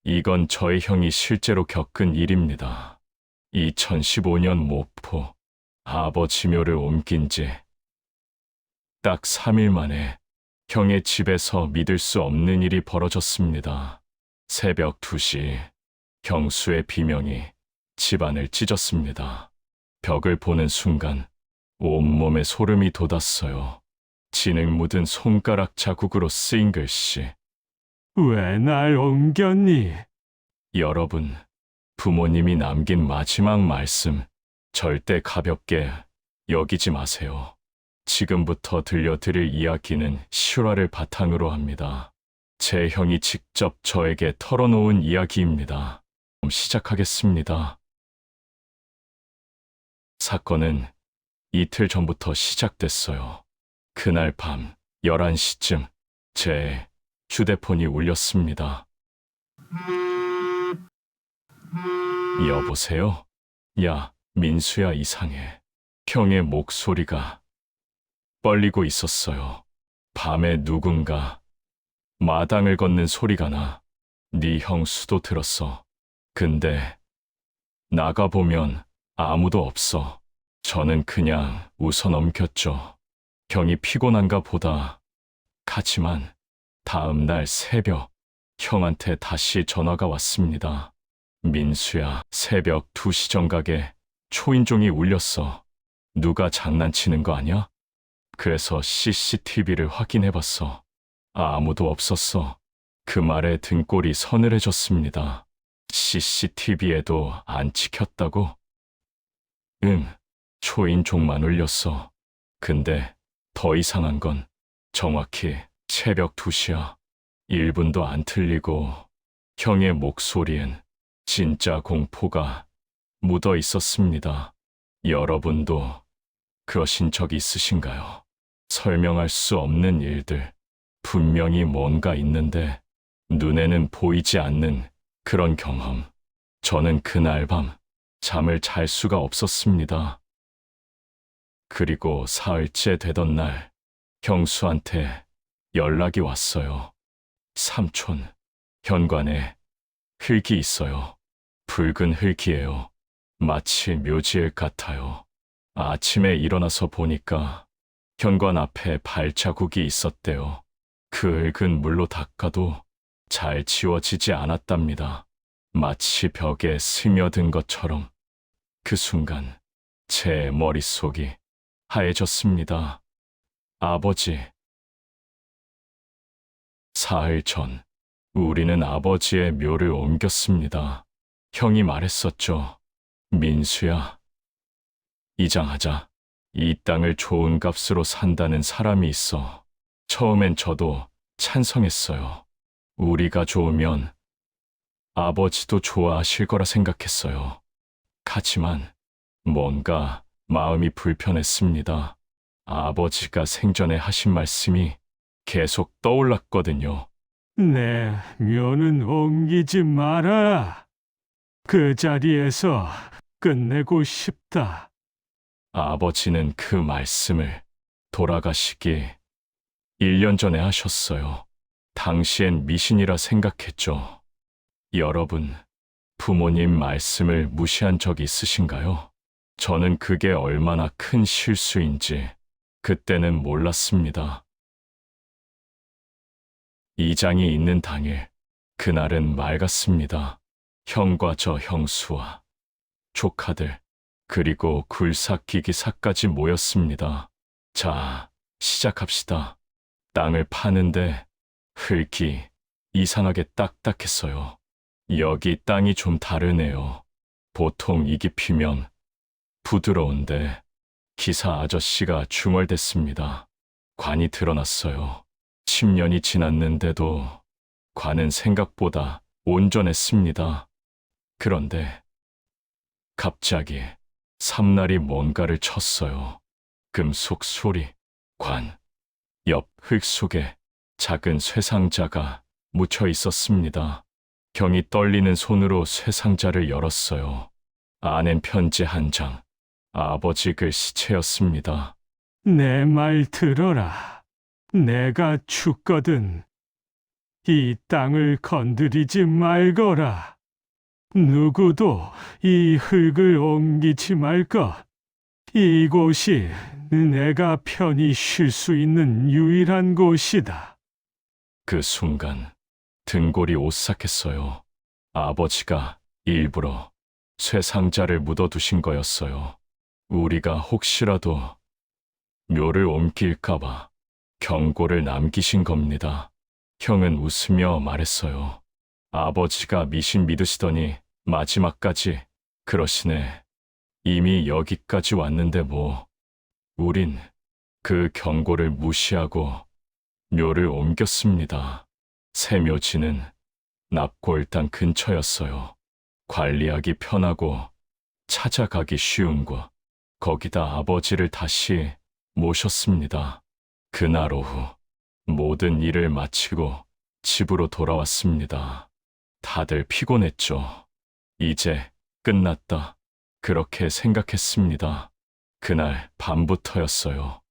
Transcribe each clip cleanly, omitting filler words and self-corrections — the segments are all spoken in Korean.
이건 저의 형이 실제로 겪은 일입니다. 2015년 모포 아버지 묘를 옮긴 지 딱 3일 만에 형의 집에서 믿을 수 없는 일이 벌어졌습니다. 새벽 2시 형수의 비명이 집안을 찢었습니다. 벽을 보는 순간 온몸에 소름이 돋았어요. 진흙 묻은 손가락 자국으로 쓰인 글씨. 왜 날 옮겼니? 여러분, 부모님이 남긴 마지막 말씀 절대 가볍게 여기지 마세요. 지금부터 들려드릴 이야기는 실화를 바탕으로 합니다. 제 형이 직접 저에게 털어놓은 이야기입니다. 시작하겠습니다. 사건은 이틀 전부터 시작됐어요. 그날 밤 11시쯤 제 휴대폰이 울렸습니다. 여보세요? 야, 민수야, 이상해. 형의 목소리가 떨리고 있었어요. 밤에 누군가 마당을 걷는 소리가 나. 네 형수도 들었어. 근데 나가보면 아무도 없어. 저는 그냥 웃어 넘겼죠. 형이 피곤한가 보다. 하지만 다음 날 새벽 형한테 다시 전화가 왔습니다. 민수야, 새벽 2시 정각에 초인종이 울렸어. 누가 장난치는 거 아니야? 그래서 CCTV를 확인해봤어. 아무도 없었어. 그 말에 등골이 서늘해졌습니다. CCTV에도 안 찍혔다고? 초인종만 울렸어. 근데 더 이상한 건 정확히 새벽 2시야. 1분도 안 틀리고 형의 목소리엔 진짜 공포가 묻어 있었습니다. 여러분도 그러신 적 있으신가요? 설명할 수 없는 일들, 분명히 뭔가 있는데 눈에는 보이지 않는 그런 경험. 저는 그날 밤 잠을 잘 수가 없었습니다. 그리고 사흘째 되던 날 형수한테 연락이 왔어요. 삼촌, 현관에 흙이 있어요. 붉은 흙이에요. 마치 묘지일 같아요. 아침에 일어나서 보니까 현관 앞에 발자국이 있었대요. 그 흙은 물로 닦아도 잘 지워지지 않았답니다. 마치 벽에 스며든 것처럼. 그 순간 제 머릿속이 하얘졌습니다. 아버지. 사흘 전 우리는 아버지의 묘를 옮겼습니다. 형이 말했었죠. 민수야, 이장하자. 이 땅을 좋은 값으로 산다는 사람이 있어. 처음엔 저도 찬성했어요. 우리가 좋으면 아버지도 좋아하실 거라 생각했어요. 하지만 뭔가 마음이 불편했습니다. 아버지가 생전에 하신 말씀이 계속 떠올랐거든요. 내 묘는 옮기지 마라. 그 자리에서 끝내고 싶다. 아버지는 그 말씀을 돌아가시기 1년 전에 하셨어요. 당시엔 미신이라 생각했죠. 여러분, 부모님 말씀을 무시한 적 있으신가요? 저는 그게 얼마나 큰 실수인지 그때는 몰랐습니다. 이장이 있는 당일, 그날은 맑았습니다. 형과 저 형수와 조카들, 그리고 굴삭기기사까지 모였습니다. 자, 시작합시다. 땅을 파는데 흙이 이상하게 딱딱했어요. 여기 땅이 좀 다르네요. 보통 이 깊이면 부드러운데 기사 아저씨가 중얼댔습니다. 관이 드러났어요. 10년이 지났는데도 관은 생각보다 온전했습니다. 그런데 갑자기 삼날이 뭔가를 쳤어요. 금속 소리, 관, 옆 흙 속에 작은 쇠상자가 묻혀 있었습니다. 형이 떨리는 손으로 쇠상자를 열었어요. 안엔 편지 한 장, 아버지 글씨체였습니다. 내 말 들어라. 내가 죽거든. 이 땅을 건드리지 말거라. 누구도 이 흙을 옮기지 말 것. 이곳이 내가 편히 쉴 수 있는 유일한 곳이다. 그 순간 등골이 오싹했어요. 아버지가 일부러 쇠상자를 묻어두신 거였어요. 우리가 혹시라도 묘를 옮길까봐 경고를 남기신 겁니다. 형은 웃으며 말했어요. 아버지가 미신 믿으시더니 마지막까지 그러시네. 이미 여기까지 왔는데 뭐. 우린 그 경고를 무시하고 묘를 옮겼습니다. 새 묘지는 납골당 근처였어요. 관리하기 편하고 찾아가기 쉬운 곳. 거기다 아버지를 다시 모셨습니다. 그날 오후 모든 일을 마치고 집으로 돌아왔습니다. 다들 피곤했죠. 이제 끝났다. 그렇게 생각했습니다. 그날 밤부터였어요.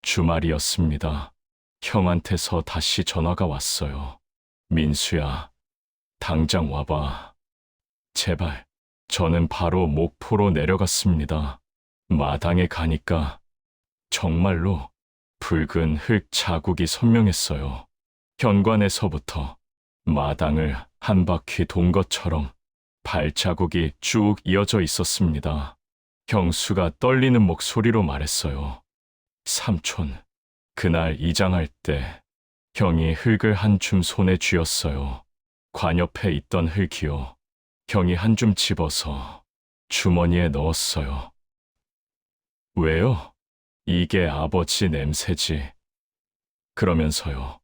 주말이었습니다. 형한테서 다시 전화가 왔어요. 민수야, 당장 와봐. 제발. 저는 바로 목포로 내려갔습니다. 마당에 가니까 정말로 붉은 흙 자국이 선명했어요. 현관에서부터 마당을 한 바퀴 돈 것처럼 발자국이 쭉 이어져 있었습니다. 형수가 떨리는 목소리로 말했어요. 삼촌, 그날 이장할 때 형이 흙을 한 줌 손에 쥐었어요. 관 옆에 있던 흙이요. 형이 한 줌 집어서 주머니에 넣었어요. 왜요? 이게 아버지 냄새지. 그러면서요.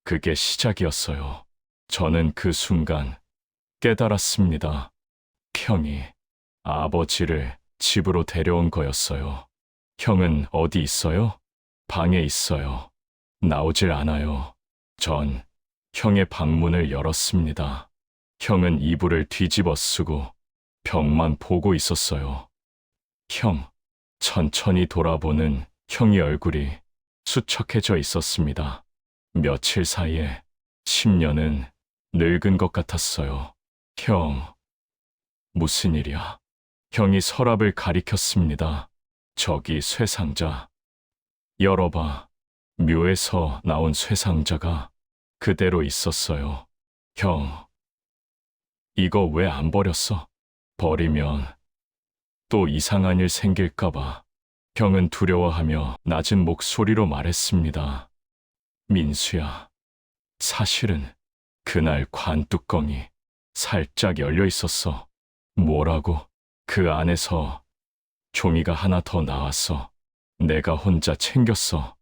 그게 시작이었어요. 저는 그 순간 깨달았습니다. 형이 아버지를 집으로 데려온 거였어요. 형은 어디 있어요? 방에 있어요. 나오질 않아요. 전 형의 방문을 열었습니다. 형은 이불을 뒤집어 쓰고 벽만 보고 있었어요. 형, 천천히 돌아보는 형의 얼굴이 수척해져 있었습니다. 며칠 사이에 10년은 늙은 것 같았어요. 형, 무슨 일이야? 형이 서랍을 가리켰습니다. 저기 쇠상자. 열어봐. 묘에서 나온 쇠상자가 그대로 있었어요. 형, 이거 왜 안 버렸어? 버리면 또 이상한 일 생길까봐. 형은 두려워하며 낮은 목소리로 말했습니다. 민수야, 사실은 그날 관뚜껑이 살짝 열려 있었어. 뭐라고? 그 안에서 종이가 하나 더 나왔어. 내가 혼자 챙겼어.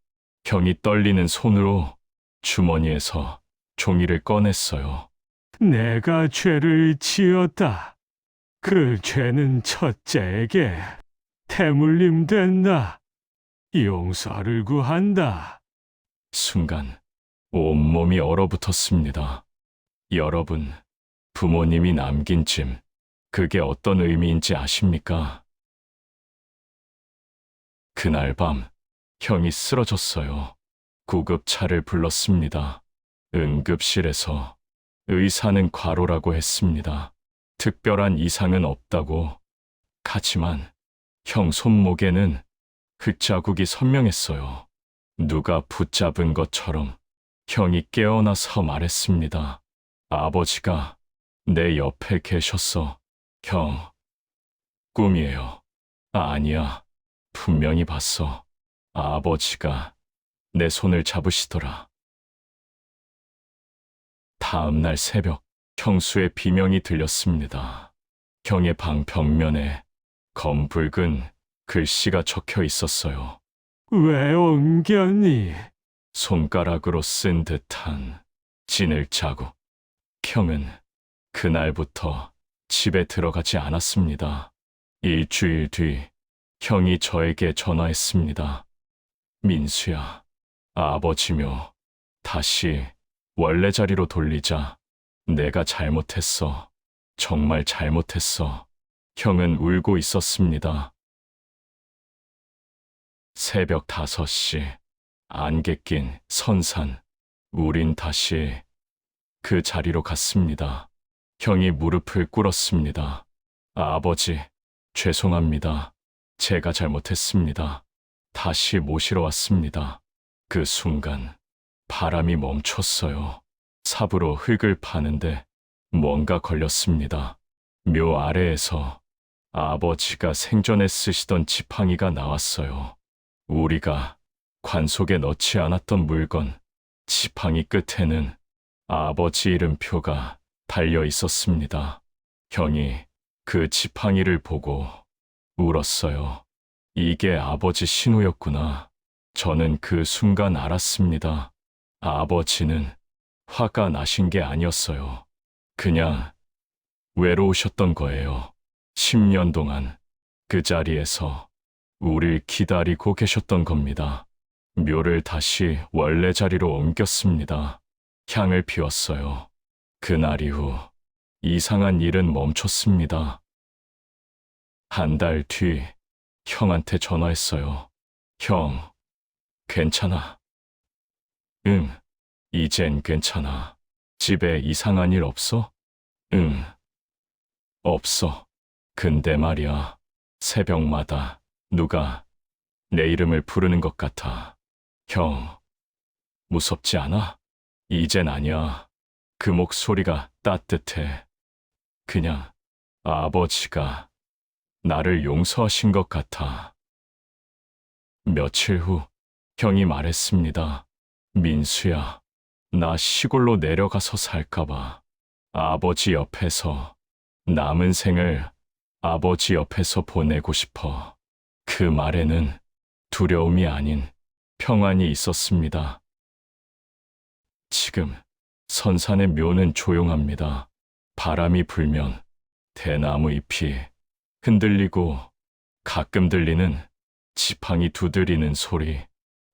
형이 떨리는 손으로 주머니에서 종이를 꺼냈어요. 내가 죄를 지었다. 그 죄는 첫째에게 태물림 된다. 용서를 구한다. 순간 온몸이 얼어붙었습니다. 여러분, 부모님이 남긴 짐, 그게 어떤 의미인지 아십니까? 그날 밤 형이 쓰러졌어요. 구급차를 불렀습니다. 응급실에서 의사는 과로라고 했습니다. 특별한 이상은 없다고. 하지만 형 손목에는 흙자국이 선명했어요. 누가 붙잡은 것처럼. 형이 깨어나서 말했습니다. 아버지가 내 옆에 계셨어. 형, 꿈이에요. 아니야. 분명히 봤어. 아버지가 내 손을 잡으시더라. 다음 날 새벽, 형수의 비명이 들렸습니다. 형의 방 벽면에 검붉은 글씨가 적혀 있었어요. 왜 옮겼니? 손가락으로 쓴 듯한 진을 자국. 형은 그날부터 집에 들어가지 않았습니다. 일주일 뒤 형이 저에게 전화했습니다. 민수야, 아버지묘 다시 원래 자리로 돌리자. 내가 잘못했어. 정말 잘못했어. 형은 울고 있었습니다. 새벽 5시, 안개 낀 선산. 우린 다시 그 자리로 갔습니다. 형이 무릎을 꿇었습니다. 아버지, 죄송합니다. 제가 잘못했습니다. 다시 모시러 왔습니다. 그 순간 바람이 멈췄어요. 삽으로 흙을 파는데 뭔가 걸렸습니다. 묘 아래에서 아버지가 생전에 쓰시던 지팡이가 나왔어요. 우리가 관 속에 넣지 않았던 물건, 지팡이 끝에는 아버지 이름표가 달려 있었습니다. 형이 그 지팡이를 보고 울었어요. 이게 아버지 신호였구나. 저는 그 순간 알았습니다. 아버지는 화가 나신 게 아니었어요. 그냥 외로우셨던 거예요. 10년 동안 그 자리에서 우릴 기다리고 계셨던 겁니다. 묘를 다시 원래 자리로 옮겼습니다. 향을 피웠어요. 그날 이후 이상한 일은 멈췄습니다. 한 달 뒤 형한테 전화했어요. 형, 괜찮아? 응, 이젠 괜찮아. 집에 이상한 일 없어? 응, 없어. 근데 말이야, 새벽마다 누가 내 이름을 부르는 것 같아. 형, 무섭지 않아? 이젠 아니야. 그 목소리가 따뜻해. 그냥 아버지가 나를 용서하신 것 같아. 며칠 후 형이 말했습니다. 민수야, 나 시골로 내려가서 살까봐. 아버지 옆에서 남은 생을 아버지 옆에서 보내고 싶어. 그 말에는 두려움이 아닌 평안이 있었습니다. 지금 선산의 묘는 조용합니다. 바람이 불면 대나무 잎이 흔들리고 가끔 들리는 지팡이 두드리는 소리,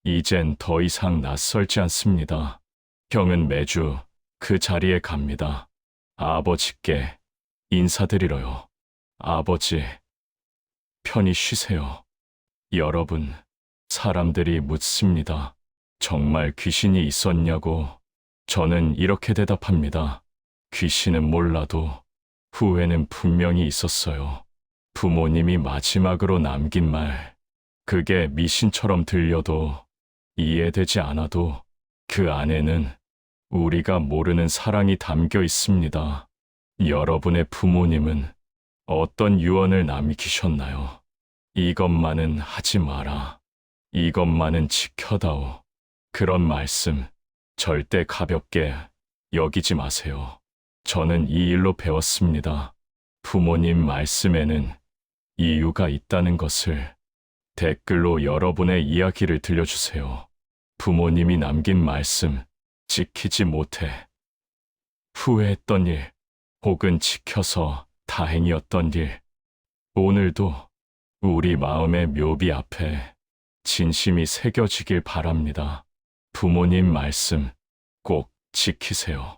이젠 더 이상 낯설지 않습니다. 형은 매주 그 자리에 갑니다. 아버지께 인사드리러요. 아버지, 편히 쉬세요. 여러분, 사람들이 묻습니다. 정말 귀신이 있었냐고. 저는 이렇게 대답합니다. 귀신은 몰라도 후회는 분명히 있었어요. 부모님이 마지막으로 남긴 말, 그게 미신처럼 들려도 이해되지 않아도 그 안에는 우리가 모르는 사랑이 담겨 있습니다. 여러분의 부모님은 어떤 유언을 남기셨나요? 이것만은 하지 마라. 이것만은 지켜다오. 그런 말씀 절대 가볍게 여기지 마세요. 저는 이 일로 배웠습니다. 부모님 말씀에는 이유가 있다는 것을. 댓글로 여러분의 이야기를 들려주세요. 부모님이 남긴 말씀 지키지 못해 후회했던 일, 혹은 지켜서 다행이었던 일, 오늘도 우리 마음의 묘비 앞에 진심이 새겨지길 바랍니다. 부모님 말씀 꼭 지키세요.